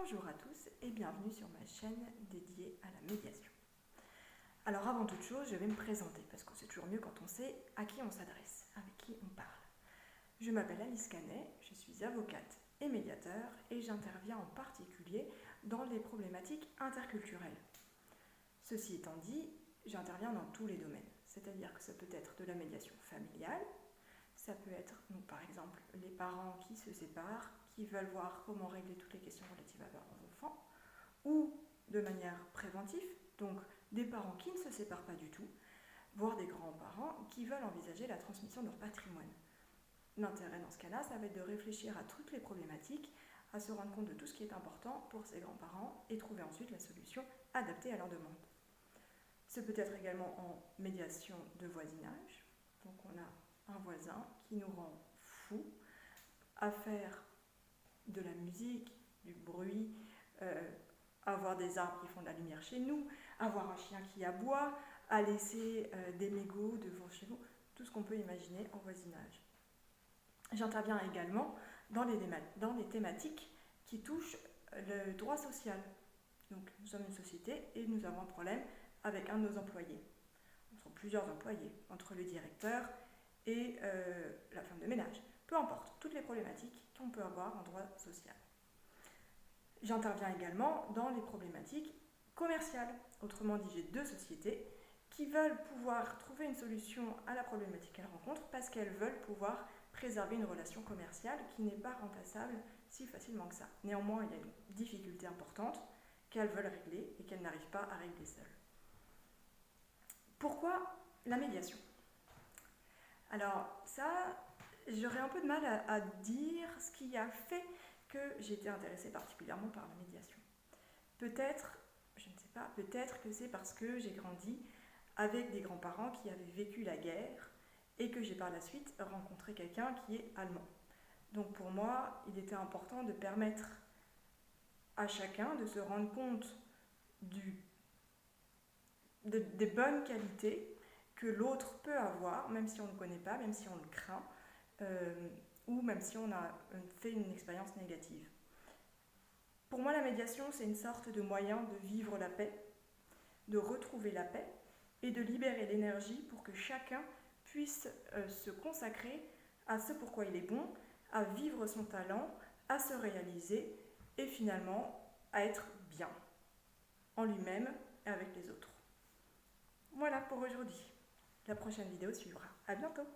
Bonjour à tous et bienvenue sur ma chaîne dédiée à la médiation. Alors avant toute chose, je vais me présenter parce que c'est toujours mieux quand on sait à qui on s'adresse, avec qui on parle. Je m'appelle Alice Canet, je suis avocate et médiateur et j'interviens en particulier dans les problématiques interculturelles. Ceci étant dit, j'interviens dans tous les domaines, c'est-à-dire que ça peut être de la médiation familiale, ça peut être donc, par exemple les parents qui se séparent, qui veulent voir comment régler toutes les questions relatives à leurs enfants, ou de manière préventive, donc des parents qui ne se séparent pas du tout, voire des grands-parents qui veulent envisager la transmission de leur patrimoine. L'intérêt dans ce cas-là, ça va être de réfléchir à toutes les problématiques, à se rendre compte de tout ce qui est important pour ces grands-parents et trouver ensuite la solution adaptée à leurs demandes. Ce peut être également en médiation de voisinage, donc on a un voisin qui nous rend fous à faire de la musique, du bruit, avoir des arbres qui font de la lumière chez nous, avoir un chien qui aboie, à laisser des mégots devant chez nous, tout ce qu'on peut imaginer en voisinage. J'interviens également dans les thématiques qui touchent le droit social. Donc nous sommes une société et nous avons un problème avec un de nos employés. Entre plusieurs employés, entre le directeur et la femme de ménage. Peu importe, toutes les problématiques qu'on peut avoir en droit social. J'interviens également dans les problématiques commerciales. Autrement dit, j'ai deux sociétés qui veulent pouvoir trouver une solution à la problématique qu'elles rencontrent parce qu'elles veulent pouvoir préserver une relation commerciale qui n'est pas remplaçable si facilement que ça. Néanmoins, il y a une difficulté importante qu'elles veulent régler et qu'elles n'arrivent pas à régler seules. Pourquoi la médiation ? Alors ça, j'aurais un peu de mal à dire ce qui a fait que j'ai été intéressée particulièrement par la médiation. Peut-être, je ne sais pas, peut-être que c'est parce que j'ai grandi avec des grands-parents qui avaient vécu la guerre et que j'ai par la suite rencontré quelqu'un qui est allemand. Donc pour moi, il était important de permettre à chacun de se rendre compte des bonnes qualités que l'autre peut avoir, même si on ne le connaît pas, même si on le craint, ou même si on a fait une expérience négative. Pour moi, la médiation, c'est une sorte de moyen de vivre la paix, de retrouver la paix et de libérer l'énergie pour que chacun puisse se consacrer à ce pourquoi il est bon, à vivre son talent, à se réaliser et finalement à être bien en lui-même et avec les autres. Voilà pour aujourd'hui. La prochaine vidéo suivra. À bientôt!